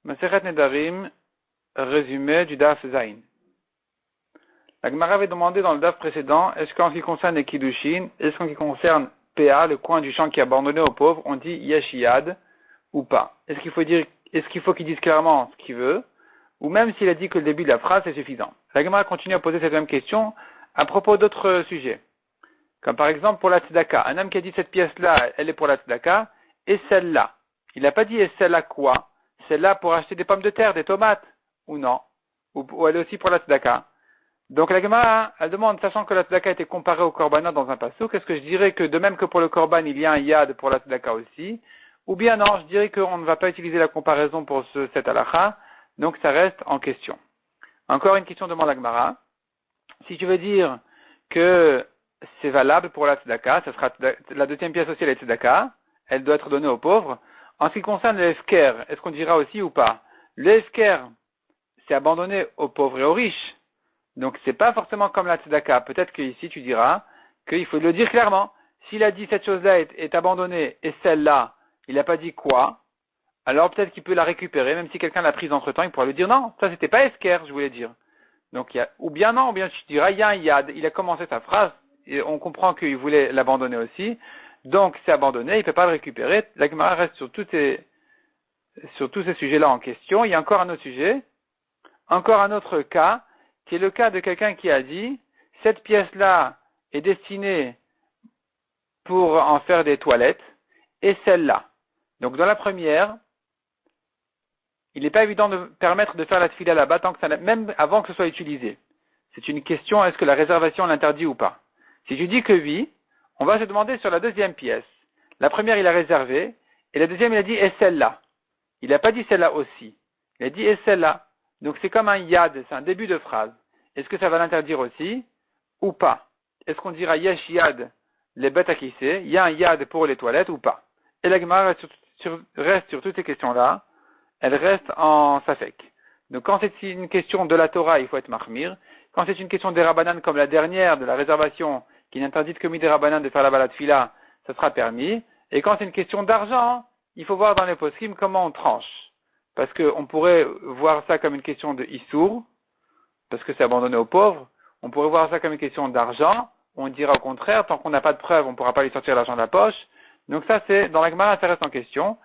Masechet Nedarim, résumé du Daf Zayin. La Gemara avait demandé dans le Daf précédent, est-ce qu'en ce qui concerne les Kiddushin, est-ce qu'en ce qui concerne PA, le coin du champ qui est abandonné aux pauvres, on dit Yeshiyad ou pas? Est-ce qu'il faut qu'il dise clairement ce qu'il veut, ou même s'il a dit que le début de la phrase est suffisant? La Gemara continue à poser cette même question à propos d'autres sujets. Comme par exemple pour la tzedaka. Un homme qui a dit cette pièce-là, elle est pour la tzedaka, et celle-là. Il n'a pas dit et celle-là quoi? Celle-là pour acheter des pommes de terre, des tomates, ou non? Ou elle est aussi pour la tzedaka. Donc la Gemara, elle demande, sachant que la tzedaka a été comparée au korbanot dans un passouk, est-ce que je dirais que de même que pour le korban, il y a un yad pour la tzedaka aussi? Ou bien non, je dirais qu'on ne va pas utiliser la comparaison pour cette halakha, donc ça reste en question. Encore une question demande la Gemara. Si tu veux dire que c'est valable pour la tzedaka, ça sera la deuxième pièce aussi, la tzedaka, elle doit être donnée aux pauvres. En ce qui concerne le hefker, est-ce qu'on dira aussi ou pas? Le hefker, c'est abandonné aux pauvres et aux riches. Donc c'est pas forcément comme la tzedaka. Peut-être qu'ici tu diras qu'il faut le dire clairement. S'il a dit cette chose-là est abandonnée et celle-là, il n'a pas dit quoi, alors peut-être qu'il peut la récupérer, même si quelqu'un l'a prise entre temps, il pourra lui dire non, ça c'était pas hefker, je voulais dire. Donc ou bien non, ou bien tu diras il y a un yad, il a commencé sa phrase et on comprend qu'il voulait l'abandonner aussi. Donc c'est abandonné, il ne peut pas le récupérer. La Gemara reste sur tous ces sujets-là en question. Il y a encore un autre sujet, encore un autre cas, qui est le cas de quelqu'un qui a dit cette pièce-là est destinée pour en faire des toilettes, et celle-là. Donc dans la première, il n'est pas évident de permettre de faire la tefila là-bas, même avant que ce soit utilisé. C'est une question, est-ce que la réservation l'interdit ou pas? Si tu dis que oui, on va se demander sur la deuxième pièce. La première, il a réservé, et la deuxième, il a dit et celle-là. Il n'a pas dit celle-là aussi. Il a dit et celle-là. Donc c'est comme un yad, c'est un début de phrase. Est-ce que ça va l'interdire aussi ou pas? Est-ce qu'on dira yesh yad les bêtes à kisser, il y a un yad pour les toilettes ou pas? Et la Gemara reste sur toutes ces questions-là, elle reste en safek. Donc quand c'est une question de la Torah, il faut être mahmir. Quand c'est une question des Rabbanan comme la dernière, de la réservation, qui n'interdit que des Rabbanan de faire la balade fila, ça sera permis. Et quand c'est une question d'argent, il faut voir dans les poskim comment on tranche. Parce qu'on pourrait voir ça comme une question de issour, parce que c'est abandonné aux pauvres. On pourrait voir ça comme une question d'argent. On dira au contraire, tant qu'on n'a pas de preuve, on ne pourra pas lui sortir l'argent de la poche. Donc ça, c'est dans la Gemara, ça reste en question.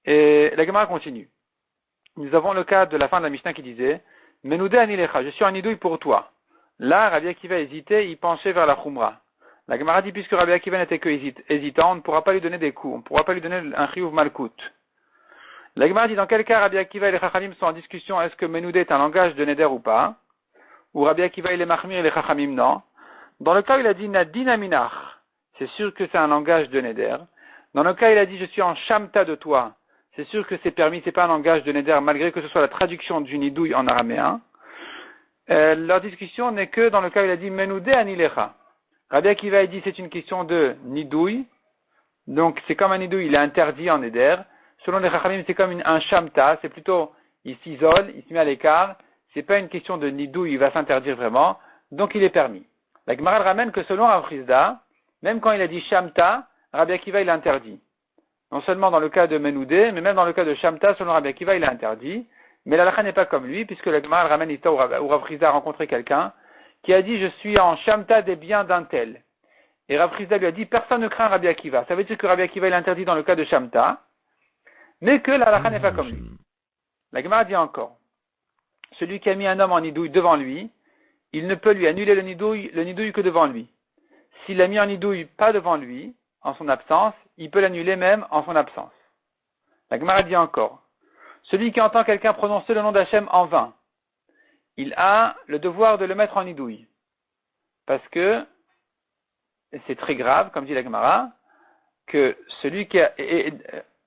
Et la Gemara continue. Nous avons le cas de la fin de la Mishnah qui disait Menoudé anilecha, je suis un nidouille pour toi. Là, Rabbi Akiva hésitait, il penchait vers la Khumra. La Gemara dit, puisque Rabbi Akiva n'était que hésitant, on ne pourra pas lui donner des coups, on ne pourra pas lui donner un chiyuv malkout. La Gemara dit, dans quel cas Rabbi Akiva et les Chachamim sont en discussion, est-ce que Menoudé est un langage de Neder ou pas? Ou Rabbi Akiva et les Mahmir et les Chachamim, non. Dans le cas où il a dit Nadina Minach, c'est sûr que c'est un langage de Neder. Dans le cas où il a dit, je suis en Shamta de toi, c'est sûr que c'est permis, c'est pas un langage de Neder, malgré que ce soit la traduction du nidouille en araméen. Leur discussion n'est que dans le cas où il a dit Menoudé anilecha. Rabbi Akiva a dit c'est une question de nidouille, donc c'est comme un nidouille, il est interdit en Neder. Selon les Chachamim, c'est comme un Shamta, c'est plutôt, il s'isole, il se met à l'écart, c'est pas une question de nidouille, il va s'interdire vraiment, donc il est permis. La Gemara ramène que selon Rav Chizda, même quand il a dit Shamta, Rabbi Akiva il est interdit. Non seulement dans le cas de Menoudé, mais même dans le cas de Shamta, selon Rabbi Akiva, il est interdit. Mais la halakha n'est pas comme lui, puisque la Gemara ramène l'histoire où Rav Chizda a rencontré quelqu'un qui a dit, je suis en Shamta des biens d'un tel. Et Rav Chizda lui a dit, personne ne craint Rabbi Akiva. Ça veut dire que Rabbi Akiva il est interdit dans le cas de Shamta, mais que la halakha n'est pas comme lui. La Gemara dit encore, celui qui a mis un homme en nidouille devant lui, il ne peut lui annuler le nidouille que devant lui. S'il l'a mis en nidouille pas devant lui, en son absence, il peut l'annuler même en son absence. La Gemara dit encore, celui qui entend quelqu'un prononcer le nom d'Hachem en vain, il a le devoir de le mettre en nidouille. Parce que c'est très grave, comme dit la Gemara, que celui qui a...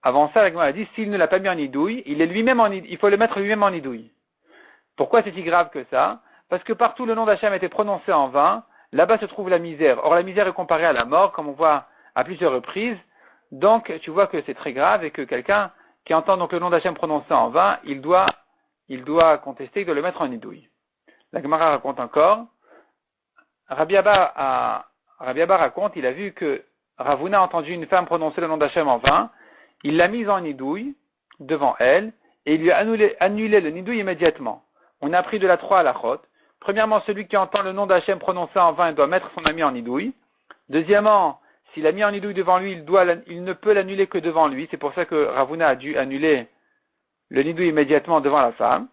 avant ça, la Gemara dit, s'il ne l'a pas mis en nidouille, il faut le mettre lui-même en nidouille. Pourquoi c'est si grave que ça? Parce que partout le nom d'Hachem a été prononcé en vain, là-bas se trouve la misère. Or la misère est comparée à la mort, comme on voit à plusieurs reprises. Donc tu vois que c'est très grave et que quelqu'un qui entend donc le nom d'Hachem prononcé en vain, il doit contester, il doit le mettre en nidouille. La Gemara raconte encore, Rabbi Abba raconte, il a vu que Ravuna a entendu une femme prononcer le nom d'Hachem en vain, il l'a mise en nidouille devant elle, et il lui a annulé le nidouille immédiatement. On a appris de la 3 à la chôte. Premièrement, celui qui entend le nom d'Hachem prononcé en vain doit mettre son ami en nidouille. Deuxièmement, s'il a mis en nidouille devant lui, il ne peut l'annuler que devant lui. C'est pour ça que Ravuna a dû annuler le nidouille immédiatement devant la femme.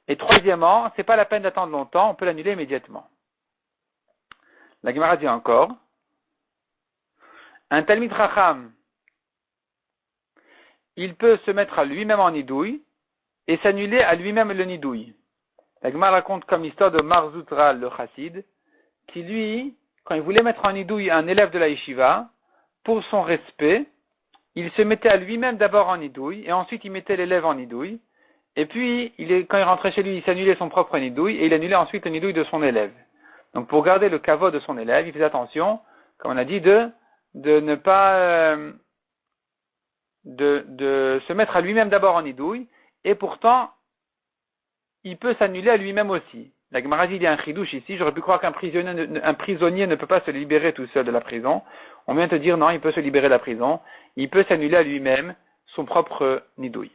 Et troisièmement, c'est pas la peine d'attendre longtemps, on peut l'annuler immédiatement. La Gemara dit encore, un Talmid Chacham, il peut se mettre à lui-même en nidouille et s'annuler à lui-même le nidouille. La Gemara raconte comme histoire de Marzoutra le chassid, qui lui, quand il voulait mettre en nidouille un élève de la yeshiva, pour son respect, il se mettait à lui-même d'abord en nidouille, et ensuite il mettait l'élève en nidouille, et puis quand il rentrait chez lui, il s'annulait son propre nidouille, et il annulait ensuite le nidouille de son élève. Donc pour garder le kavod de son élève, il faisait attention, comme on a dit, de ne pas de se mettre à lui-même d'abord en nidouille, et pourtant, il peut s'annuler à lui-même aussi. La Gemara dit, il y a un chidouche ici, j'aurais pu croire qu'un prisonnier ne peut pas se libérer tout seul de la prison. On vient te dire, non, il peut se libérer de la prison, il peut s'annuler à lui-même son propre nidouille.